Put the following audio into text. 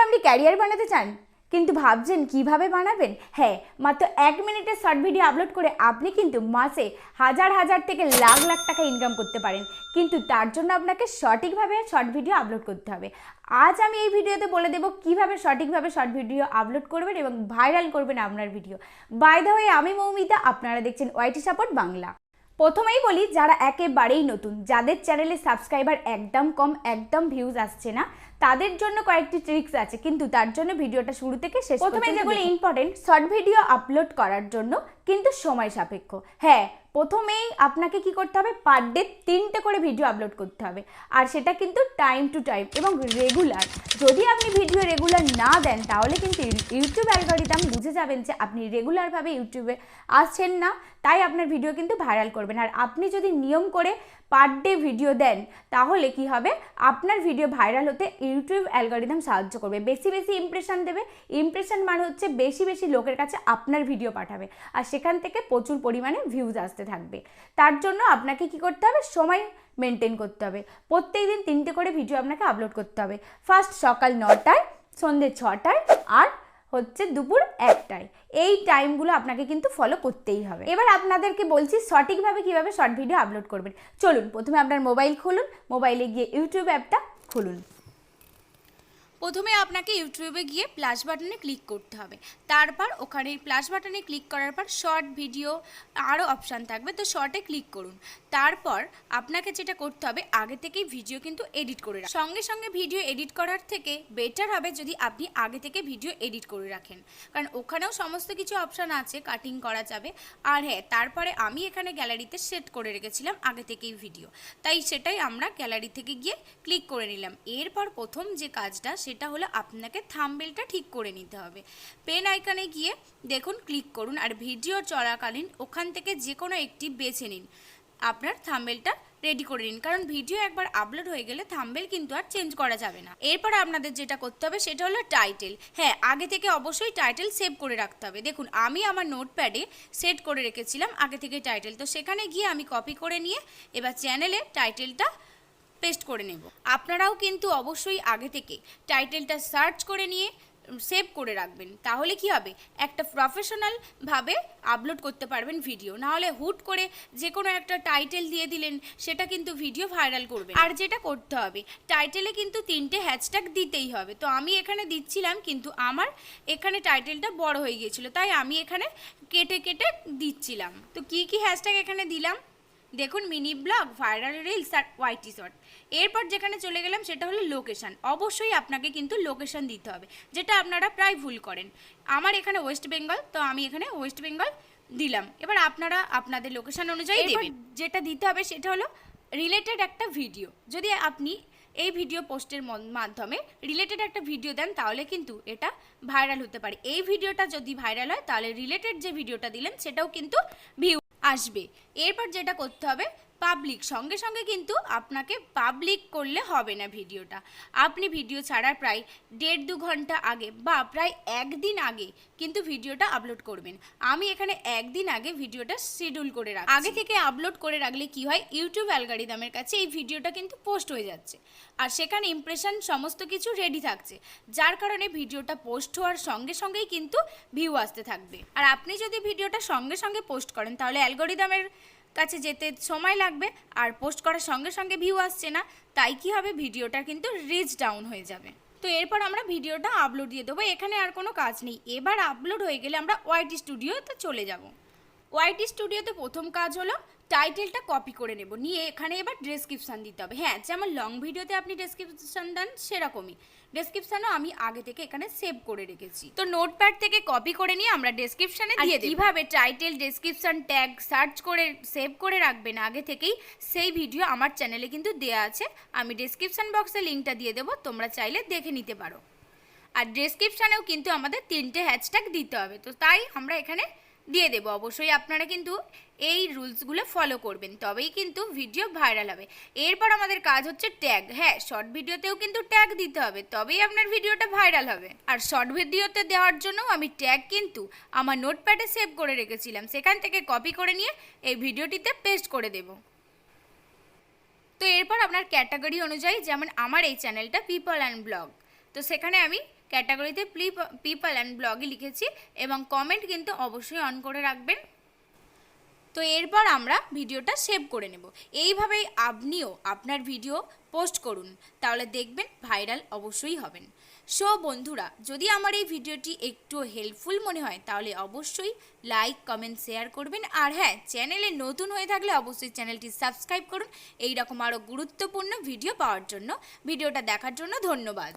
আপনি ক্যারিয়ার বানাতে চান কিন্তু ভাবছেন কিভাবে বানাবেন? হ্যাঁ, মাত্র 1 মিনিটের শর্ট ভিডিও আপলোড করে আপনি কিন্তু মাসে হাজার হাজার থেকে লাখ লাখ টাকা ইনকাম করতে পারেন, কিন্তু তার জন্য আপনাকে সঠিকভাবে শর্ট ভিডিও আপলোড করতে হবে। আজ আমি এই ভিডিওতে বলে দেবো কিভাবে সঠিকভাবে শর্ট ভিডিও আপলোড করবেন এবং ভাইরাল করবেন আপনার ভিডিও। বাই দ্য ওয়ে, আমি মৌমিতা, আপনারা দেখছেন ওয়াইটি সাপোর্ট বাংলা। প্রথমেই বলি, যারা একেবারেই নতুন, যাদের চ্যানেলে সাবস্ক্রাইবার একদম কম, একদম ভিউজ আসছে না, তাদের জন্য কয়েকটি ট্রিক্স আছে, কিন্তু তার জন্য ভিডিওটা শুরু থেকে শেষ পর্যন্ত। প্রথমে যেগুলো ইম্পর্টেন্ট শর্ট ভিডিও আপলোড করার জন্য কিন্তু সময় সাপেক্ষ। হ্যাঁ, প্রথমেই আপনাকে কি করতে হবে, পার ডে 3টে করে ভিডিও আপলোড করতে হবে, আর সেটা কিন্তু টাইম টু টাইম এবং রেগুলার। যদি আপনি ভিডিও রেগুলার না দেন তাহলে কিন্তু ইউটিউব অ্যালগরিদম বুঝে যাবেন যে আপনি রেগুলারভাবে ইউটিউবে আসছেন না, তাই আপনার ভিডিও কিন্তু ভাইরাল করবেন। আর আপনি যদি নিয়ম করে পার ডে ভিডিও দেন তাহলে কি হবে, আপনার ভিডিও ভাইরাল হতে ইউটিউব অ্যালগরিদম সাহায্য করবে, বেশি বেশি ইমপ্রেশন দেবে। ইমপ্রেশন মানে হচ্ছে বেশি বেশি লোকের কাছে আপনার ভিডিও পাঠাবে, আর সেখান থেকে প্রচুর পরিমাণে ভিউজ আসতে থাকবে। তার জন্য আপনাকে কি করতে হবে, সময় মেনটেন করতে হবে। প্রত্যেক দিন 3টে করে ভিডিও আপনাকে আপলোড করতে হবে। ফার্স্ট সকাল 9টায়, সন্ধ্যে 6টায়, আর হচ্ছে দুপুর 1টায়। এই টাইমগুলো আপনাকে কিন্তু ফলো করতেই হবে। এবার আপনাদেরকে বলছি সঠিকভাবে কিভাবে শর্ট ভিডিও আপলোড করবেন। চলুন, প্রথমে আপনার মোবাইল খুলুন, মোবাইলে গিয়ে ইউটিউব অ্যাপটা খুলুন। প্রথমে আপনাকে ইউটিউবে গিয়ে প্লাস বাটনে ক্লিক করতে হবে। তারপর ওখানে প্লাস বাটনে ক্লিক করার পর শর্ট ভিডিও আরও অপশান থাকবে, তো শর্টে ক্লিক করুন। তারপর আপনাকে যেটা করতে হবে, আগে থেকেই ভিডিও কিন্তু এডিট করে রাখুন। সঙ্গে সঙ্গে ভিডিও এডিট করার থেকে বেটার হবে যদি আপনি আগে থেকে ভিডিও এডিট করে রাখেন, কারণ ওখানেও সমস্ত কিছু অপশান আছে, কাটিং করা যাবে। আর হ্যাঁ, তারপরে আমি এখানে গ্যালারিতে সেট করে রেখেছিলাম আগে থেকেই ভিডিও, তাই সেটাই আমরা গ্যালারি থেকে গিয়ে ক্লিক করে নিলাম। এরপর প্রথম যে কাজটা সেটা হলো আপনাকে থাম্বনেলটা ঠিক করে নিতে হবে। পেন আইকনে গিয়ে দেখুন ক্লিক করুন, আর ভিডিও চলাকালীন ওখান থেকে যে কোনো একটি বেছে নিন, আপনার থাম্বনেলটা রেডি করে নিন, কারণ ভিডিও একবার আপলোড হয়ে গেলে থাম্বনেল কিন্তু আর চেঞ্জ করা যাবে না। এরপর আপনাদের যেটা করতে হবে সেটা হলো টাইটেল। হ্যাঁ, আগে থেকে অবশ্যই টাইটেল সেভ করে রাখতে হবে। দেখুন, আমি আমার নোটপ্যাডে সেট করে রেখেছিলাম আগে থেকে টাইটেল, তো সেখানে গিয়ে আমি কপি করে নিয়ে এবার চ্যানেলে টাইটেলটা পেস্ট করে নেব। আপনারাও কিন্তু অবশ্যই আগে থেকে টাইটেলটা সার্চ করে নিয়ে সেভ করে রাখবেন, তাহলে কি হবে, একটা প্রফেশনালভাবে আপলোড করতে পারবেন ভিডিও। নাহলে হুট করে যে কোনো একটা টাইটেল দিয়ে দিলেন, সেটা কিন্তু ভিডিও ভাইরাল করবে। আর যেটা করতে হবে, টাইটেলে কিন্তু 3টে হ্যাশট্যাগ দিতেই হবে। তো আমি এখানে দিচ্ছিলাম, কিন্তু আমার এখানে টাইটেলটা বড় হয়ে গিয়েছিল, তাই আমি এখানে কেটে কেটে দিচ্ছিলাম। তো কি কি হ্যাশট্যাগ এখানে দিলাম দেখুন, মিনি ব্লগ, ভাইরাল রিলস আর ওয়াইটি শর্ট। এরপর যেখানে চলে গেলাম সেটা হলো লোকেশান। অবশ্যই আপনাকে কিন্তু লোকেশান দিতে হবে, যেটা আপনারা প্রায় ভুল করেন। আমার এখানে ওয়েস্ট বেঙ্গল, তো আমি এখানে ওয়েস্ট বেঙ্গল দিলাম। এবার আপনারা আপনাদের লোকেশান অনুযায়ী দেবেন। যেটা দিতে হবে সেটা হলো রিলেটেড একটা ভিডিও। যদি আপনি এই ভিডিও পোস্টের মাধ্যমে রিলেটেড একটা ভিডিও দেন তাহলে কিন্তু এটা ভাইরাল হতে পারে। এই ভিডিওটা যদি ভাইরাল হয় তাহলে রিলেটেড যে ভিডিওটা দিলেন সেটাও কিন্তু ভিউ আসবে। এরপর যেটা করতে হবে, পাবলিক। সঙ্গে সঙ্গে কিন্তু আপনাকে পাবলিক করলে হবে না ভিডিওটা। আপনি ভিডিও ছাড়ার প্রায় 1.5-2 ঘন্টা আগে বা প্রায় 1 দিন আগে কিন্তু ভিডিওটা আপলোড করবেন। আমি এখানে 1 দিন আগে ভিডিওটা শিডিউল করে রাখছি। আগে থেকে আপলোড করে রাখলে কি হয়, ইউটিউব অ্যালগরিদমের কাছে এই ভিডিওটা কিন্তু পোস্ট হয়ে যাচ্ছে, আর সেখানে ইমপ্রেশন সমস্ত কিছু রেডি থাকছে, যার কারণে ভিডিওটা পোস্ট হওয়ার সঙ্গে সঙ্গেই কিন্তু ভিউ আসতে থাকবে। আর আপনি যদি ভিডিওটা সঙ্গে সঙ্গে পোস্ট করেন তাহলে অ্যালগরিদমের কাছে যেতে সময় লাগবে, আর পোস্ট করার সঙ্গে সঙ্গে ভিউ আসছে না, তাই কি হবে, ভিডিওটা কিন্তু রিচ ডাউন হয়ে যাবে। তো এরপর আমরা ভিডিওটা আপলোড দিয়ে দেবো। এখানে আর কোনো কাজ নেই। এবার আপলোড হয়ে গেলে আমরা ওয়াইটি স্টুডিওতে চলে যাব। ওয়াইটি স্টুডিওতে প্রথম কাজ হলো টাইটেলটা কপি করে নেব, নিয়ে এখানে এবার ডেসক্রিপশান দিতে হবে। হ্যাঁ, যেমন লং ভিডিওতে আপনি ডেসক্রিপশান দেন সেরকমই ডেসক্রিপশানও আমি আগে থেকে এখানে সেভ করে রেখেছি। তো নোটপ্যাড থেকে কপি করে নিয়ে আমরা ডেসক্রিপশানে দিয়ে দেব। কিভাবে টাইটেল, ডেসক্রিপশান, ট্যাগ সার্চ করে সেভ করে রাখবেন আগে থেকেই, সেই ভিডিও আমার চ্যানেলে কিন্তু দেওয়া আছে। আমি ডেসক্রিপশান বক্সে লিঙ্কটা দিয়ে দেবো, তোমরা চাইলে দেখে নিতে পারো। আর ডেসক্রিপশানেও কিন্তু আমাদের 3টে হ্যাশট্যাগ দিতে হবে, তো তাই আমরা এখানে দিয়ে দেব। অবশ্যই আপনারা কিন্তু এই রুলসগুলো ফলো করবেন, তবেই কিন্তু ভিডিও ভাইরাল হবে। এরপর আমাদের কাজ হচ্ছে ট্যাগ। হ্যাঁ, শর্ট ভিডিওতেও কিন্তু ট্যাগ দিতে হবে, তবেই আপনার ভিডিওটা ভাইরাল হবে। আর শর্ট ভিডিওতে দেওয়ার জন্য আমি ট্যাগ কিন্তু আমার নোটপ্যাডে সেভ করে রেখেছিলাম, সেখান থেকে কপি করে নিয়ে এই ভিডিওটিতে পেস্ট করে দেব। তো এরপর আপনার ক্যাটাগরি অনুযায়ী, যেমন আমার এই চ্যানেলটা পিপল অ্যান্ড ব্লগ, তো সেখানে আমি ক্যাটাগরিতে পিপল অ্যান্ড ব্লগে লিখেছি এবং কমেন্ট কিন্তু অবশ্যই অন করে রাখবেন। তো এরপর আমরা ভিডিওটা সেভ করে নেব। এইভাবেই আপনিও আপনার ভিডিও পোস্ট করুন, তাহলে দেখবেন ভাইরাল অবশ্যই হবেন। সো বন্ধুরা, যদি আমার এই ভিডিওটি একটু হেল্পফুল মনে হয় তাহলে অবশ্যই লাইক, কমেন্ট, শেয়ার করবেন। আর হ্যাঁ, চ্যানেলে নতুন হয়ে থাকলে অবশ্যই চ্যানেলটি সাবস্ক্রাইব করুন এই রকম আরও গুরুত্বপূর্ণ ভিডিও পাওয়ার জন্য। ভিডিওটা দেখার জন্য ধন্যবাদ।